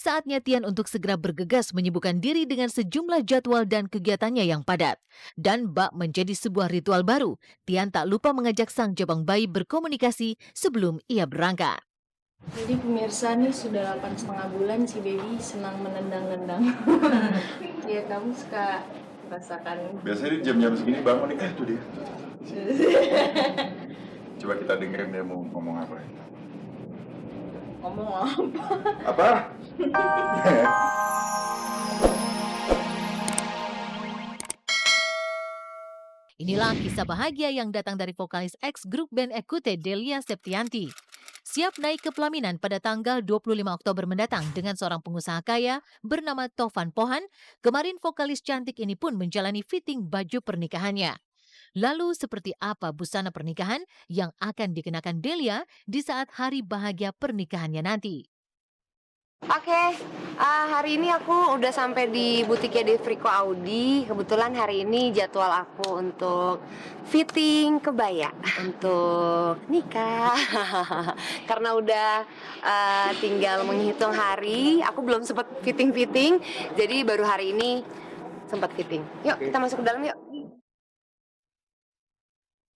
Saatnya Tian untuk segera bergegas menyibukkan diri dengan sejumlah jadwal dan kegiatannya yang padat. Dan bak menjadi sebuah ritual baru, Tian tak lupa mengajak sang jabang bayi berkomunikasi sebelum ia berangkat. Jadi pemirsa nih sudah 8,5 bulan si baby senang menendang-nendang. Ya kamu suka rasakan. Biasanya di jam-jam segini bangun nih, tuh dia. Coba kita dengerin dia mau ngomong apa. Ngomong apa? Apa? Inilah kisah bahagia yang datang dari vokalis ex grup band Ekute Delia Septianti. Siap naik ke pelaminan pada tanggal 25 Oktober mendatang dengan seorang pengusaha kaya bernama Tovan Pohan, kemarin vokalis cantik ini pun menjalani fitting baju pernikahannya. Lalu seperti apa busana pernikahan yang akan dikenakan Delia di saat hari bahagia pernikahannya nanti? Oke, hari ini aku udah sampai di butiknya Devrico Audi. Kebetulan hari ini jadwal aku untuk fitting kebaya untuk nikah. Karena udah tinggal menghitung hari, aku belum sempat fitting-fitting, jadi baru hari ini sempat fitting. Yuk, kita masuk ke dalam yuk.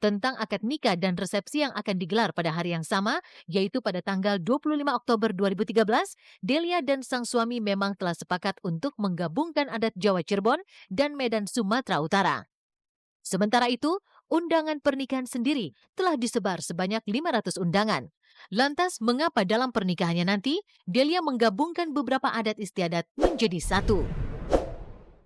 Tentang akad nikah dan resepsi yang akan digelar pada hari yang sama, yaitu pada tanggal 25 Oktober 2013, Delia dan sang suami memang telah sepakat untuk menggabungkan adat Jawa Cirebon dan Medan Sumatera Utara. Sementara itu, undangan pernikahan sendiri telah disebar sebanyak 500 undangan. Lantas, mengapa dalam pernikahannya nanti, Delia menggabungkan beberapa adat istiadat menjadi satu?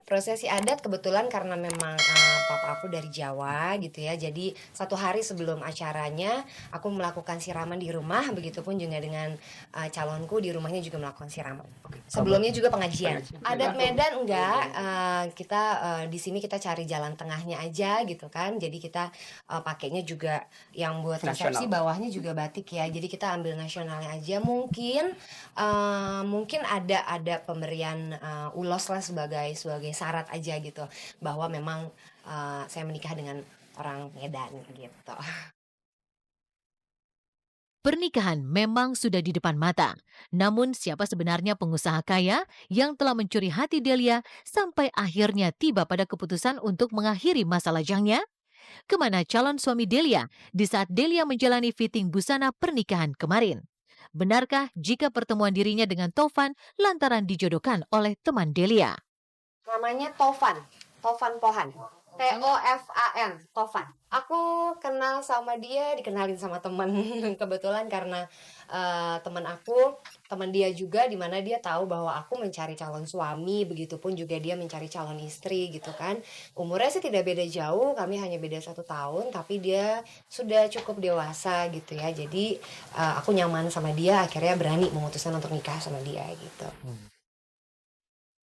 Prosesi adat kebetulan karena memang papa aku dari Jawa gitu ya. Jadi satu hari sebelum acaranya aku melakukan siraman di rumah. Begitupun juga dengan calonku di rumahnya juga melakukan siraman. Sebelumnya juga pengajian. Adat Medan enggak, kita di sini kita cari jalan tengahnya aja gitu kan. Jadi kita pakainya juga yang buat resepsi bawahnya juga batik ya. Jadi kita ambil nasionalnya aja. Mungkin ada pemberian ulos lah sebagai syarat aja gitu bahwa memang saya menikah dengan orang Medan gitu. Pernikahan memang sudah di depan mata. Namun siapa sebenarnya pengusaha kaya yang telah mencuri hati Delia sampai akhirnya tiba pada keputusan untuk mengakhiri masa lajangnya? Kemana calon suami Delia di saat Delia menjalani fitting busana pernikahan kemarin? Benarkah jika pertemuan dirinya dengan Tovan lantaran dijodohkan oleh teman Delia? Namanya Tovan Pohan. Tofan, Tovan. Aku kenal sama dia, dikenalin sama teman. Kebetulan karena teman dia juga, dimana dia tahu bahwa aku mencari calon suami, begitupun juga dia mencari calon istri gitu kan. Umurnya sih tidak beda jauh, kami hanya beda 1 tahun, tapi dia sudah cukup dewasa gitu ya. Jadi aku nyaman sama dia, akhirnya berani memutuskan untuk nikah sama dia gitu.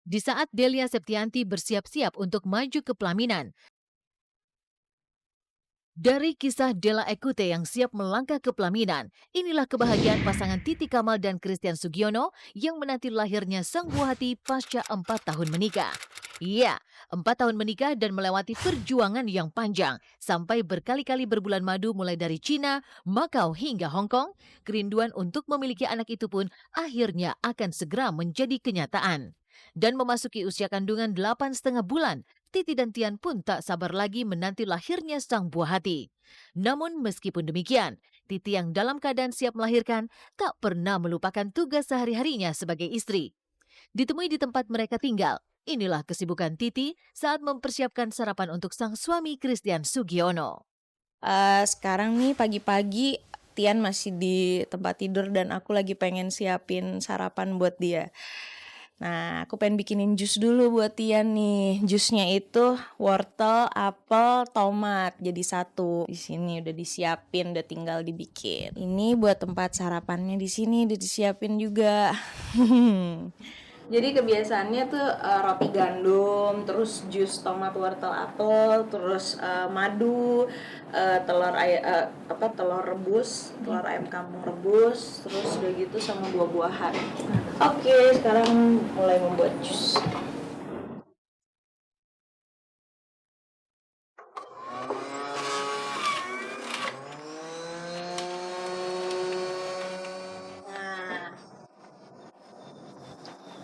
Di saat Delia Septianti bersiap-siap untuk maju ke pelaminan, dari kisah Della Ekute yang siap melangkah ke pelaminan, inilah kebahagiaan pasangan Titi Kamal dan Christian Sugiono yang menanti lahirnya sang buah hati pasca 4 tahun menikah. Iya, 4 tahun menikah dan melewati perjuangan yang panjang, sampai berkali-kali berbulan madu mulai dari Cina, Makau hingga Hong Kong, kerinduan untuk memiliki anak itu pun akhirnya akan segera menjadi kenyataan. Dan memasuki usia kandungan 8,5 bulan, Titi dan Tian pun tak sabar lagi menanti lahirnya sang buah hati. Namun meskipun demikian, Titi yang dalam keadaan siap melahirkan tak pernah melupakan tugas sehari-harinya sebagai istri. Ditemui di tempat mereka tinggal, inilah kesibukan Titi saat mempersiapkan sarapan untuk sang suami Christian Sugiono. Sekarang nih pagi-pagi Tian masih di tempat tidur dan aku lagi pengen siapin sarapan buat dia. Nah, aku pengen bikinin jus dulu buat Tian nih. Jusnya itu wortel, apel, tomat jadi satu. Di sini udah disiapin, udah tinggal dibikin. Ini buat tempat sarapannya di sini udah disiapin juga. Jadi kebiasaannya tuh roti gandum, terus jus tomat, wortel, apel, terus madu, telur rebus, telur ayam kampung rebus, terus udah gitu sama buah-buahan. Oke, sekarang mulai membuat jus.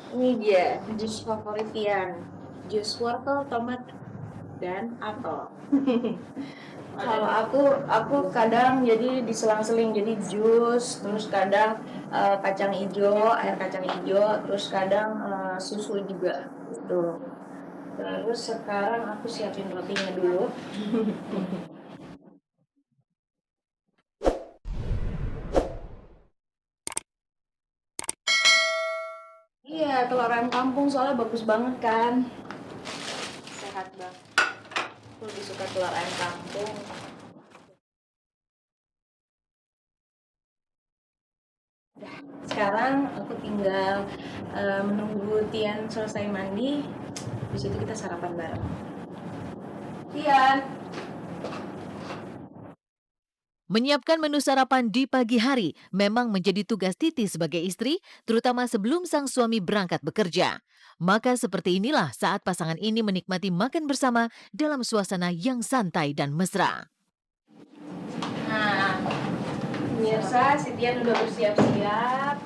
Ini dia jus favorit Tian. Jus wortel, tomat, dan apel. Kalau aku kadang jadi diselang-seling, jadi jus, terus kadang kacang hijau, air kacang hijau, terus kadang susu juga. Tuh. Terus sekarang aku siapin rotinya dulu. Iya, telur ayam kampung soalnya bagus banget kan. Sehat banget. Aku lebih suka telur ayam kampung. Sekarang aku tinggal menunggu Tian selesai mandi. Habis itu kita sarapan bareng. Tian. Menyiapkan menu sarapan di pagi hari memang menjadi tugas Titi sebagai istri, terutama sebelum sang suami berangkat bekerja. Maka seperti inilah saat pasangan ini menikmati makan bersama dalam suasana yang santai dan mesra. Nah, pemirsa, si Tian udah bersiap-siap.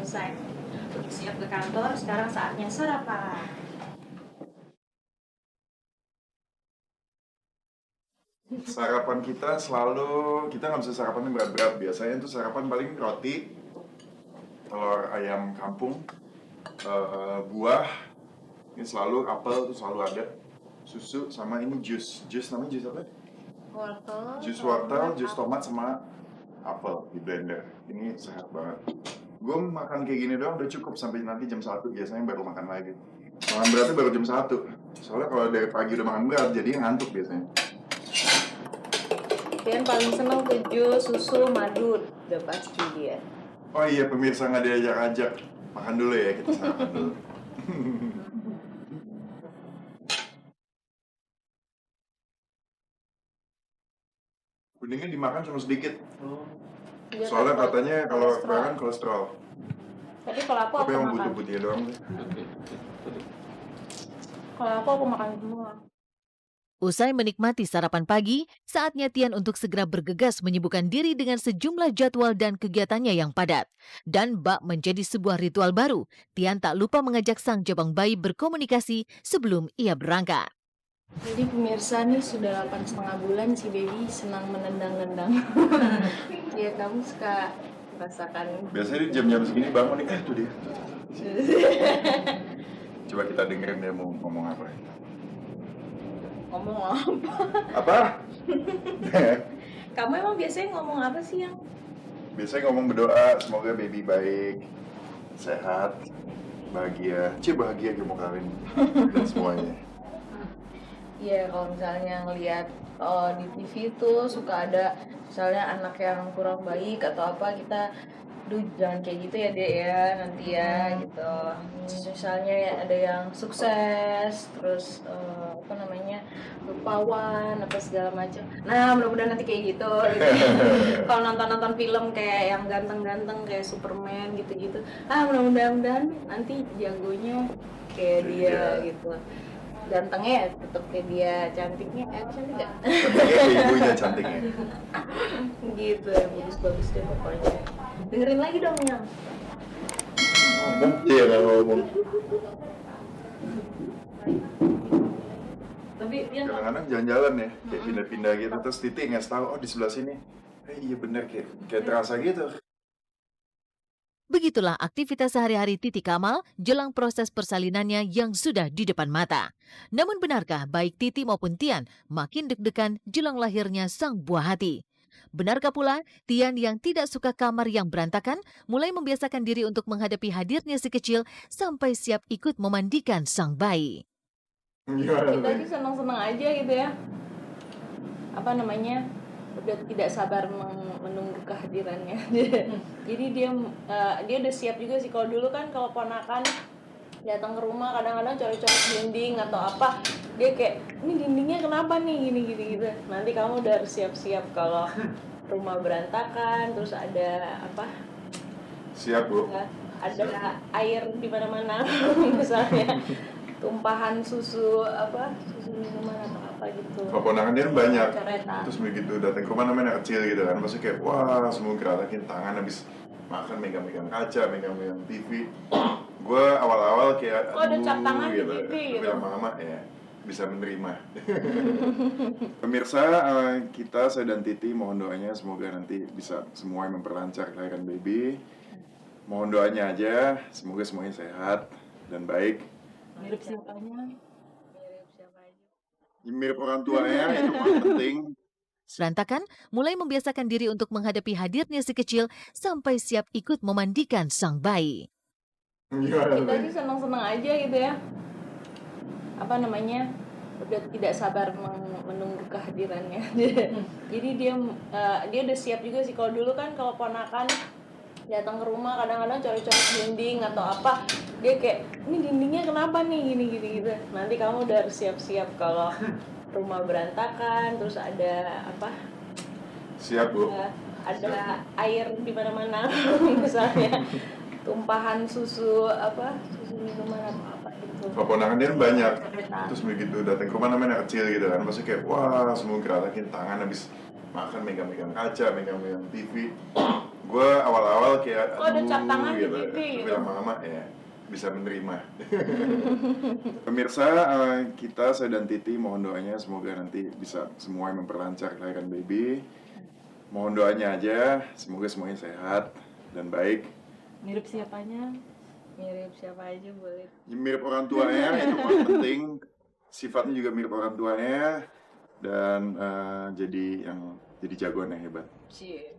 Selesai. Siap ke kantor, sekarang saatnya sarapan. Sarapan kita selalu, kita nggak bisa sarapan yang berat-berat. Biasanya itu sarapan paling roti, telur ayam kampung, buah, ini selalu apel tuh selalu ada, susu sama ini jus namanya jus apa? Wortel. Jus wortel, jus tomat sama apel di blender. Ini sehat banget. Gue makan kayak gini doang udah cukup sampai nanti jam 1 biasanya baru makan lagi. Makan beratnya baru jam 1. Soalnya kalau dari pagi udah makan berat jadi ngantuk biasanya. Tian paling seneng tuh jus, susu, madu. Udah pasti dia. Oh iya pemirsa nggak diajak-ajak. Makan dulu ya, kita sarapan dulu. Kuningnya dimakan cuma sedikit. Dia Soalnya takut katanya kalau kolesterol. kebanyakan kolesterol. Tapi kalau aku Tapi yang makan. putih-putihnya doang sih. Kalau aku makan semua. Usai menikmati sarapan pagi, saatnya Tian untuk segera bergegas menyibukkan diri dengan sejumlah jadwal dan kegiatannya yang padat. Dan bak menjadi sebuah ritual baru, Tian tak lupa mengajak sang jabang bayi berkomunikasi sebelum ia berangkat. Jadi pemirsa nih sudah 8,5 bulan si baby senang menendang-nendang. Ya kamu suka rasakan. Biasanya di jam-jam segini bangun nih, tuh dia. Coba kita dengerin dia mau ngomong apa. Ngomong apa? Apa? Kamu emang biasanya ngomong apa sih yang? Biasanya ngomong berdoa, semoga baby baik, sehat, bahagia. Bahagia kamu kawin dan semuanya. Iya, kalau misalnya ngelihat di TV tuh suka ada misalnya anak yang kurang baik atau apa, kita duh jangan kayak gitu ya Dek ya nanti ya gitu. Terus misalnya ya ada yang sukses terus apa namanya rupawan apa segala macam. Nah mudah-mudahan nanti kayak gitu. Kalau nonton film kayak yang ganteng-ganteng kayak Superman gitu-gitu, mudah-mudahan nanti jagonya kayak dia gitu. Gantengnya tetap kayak dia, cantiknya cantik gak? Kayak ibunya cantiknya. Gitu ya, bagus-bagus deh pokoknya. Dengerin lagi dong yang. Ngomong, iya nggak ngomong. Tapi yang Kadang-kadang jalan-jalan ya, kayak pindah-pindah gitu, terus Titi nggak tahu, oh di sebelah sini. Iya bener, kayak terasa gitu. Begitulah aktivitas sehari-hari Titi Kamal jelang proses persalinannya yang sudah di depan mata. Namun benarkah baik Titi maupun Tian makin deg-degan jelang lahirnya sang buah hati? Benarkah pula Tian yang tidak suka kamar yang berantakan mulai membiasakan diri untuk menghadapi hadirnya si kecil sampai siap ikut memandikan sang bayi? Gimana? kita sih senang-senang aja gitu ya. Apa namanya? Udah tidak sabar menunggu kehadirannya. Jadi dia udah siap juga sih. Kalau dulu kan kalau ponakan datang ke rumah kadang-kadang coret-coret dinding atau apa, dia kayak ini dindingnya kenapa nih gini gitu. Nanti kamu udah harus siap-siap kalau rumah berantakan terus ada apa? Siap Bu. Ada air di mana-mana misalnya tumpahan susu minuman atau apa gitu. Keponakan dia banyak. Coretan. Terus begitu datang ke rumah namanya anak kecil gitu kan, pasti kayak wah semua geratakin tangan habis makan megang-megang kaca, megang-megang TV. Gue awal-awal kayak Oh, ada cap tangan di gitu. TV Tapi gitu. lama-lama ya bisa menerima. Pemirsa, saya dan Titi mohon doanya semoga nanti bisa semua memperlancar kelahiran baby. Mohon doanya aja, semoga semuanya sehat dan baik. Mirip siapanya? Mirip orang tuanya itu paling penting. Serantakan mulai membiasakan diri untuk menghadapi hadirnya si kecil sampai siap ikut memandikan sang bayi. Gimana Kita tuh? sih senang-senang aja gitu ya. Apa namanya? Udah tidak sabar menunggu kehadirannya. Jadi dia udah siap juga sih. Kalau dulu kan kalau ponakan datang ke rumah kadang-kadang coret-coret dinding atau apa, dia kayak ini dindingnya kenapa nih gini gitu. Nanti kamu udah harus siap-siap kalau rumah berantakan, terus ada apa? Siap, Bu. Ada air di mana-mana misalnya tumpahan susu minuman apa gitu. Keponakan dia banyak. Terus begitu datang ke rumah namanya kecil gitu kan, pasti kayak wah semua geratakin tangan habis makan megang-megang kaca, megang-megang TV. Gue awal-awal kayak Oh, ada cap tangan di gitu. TV Tapi gitu. lama-lama ya bisa menerima. Pemirsa, saya dan Titi mohon doanya semoga nanti bisa semua memperlancar kelahiran baby. Mohon doanya aja, semoga semuanya sehat dan baik. Mirip siapanya? Mirip siapa aja boleh. Mirip orang tuanya itu paling penting. Sifatnya juga mirip orang tuanya dan jadi jagoan yang hebat. Cie.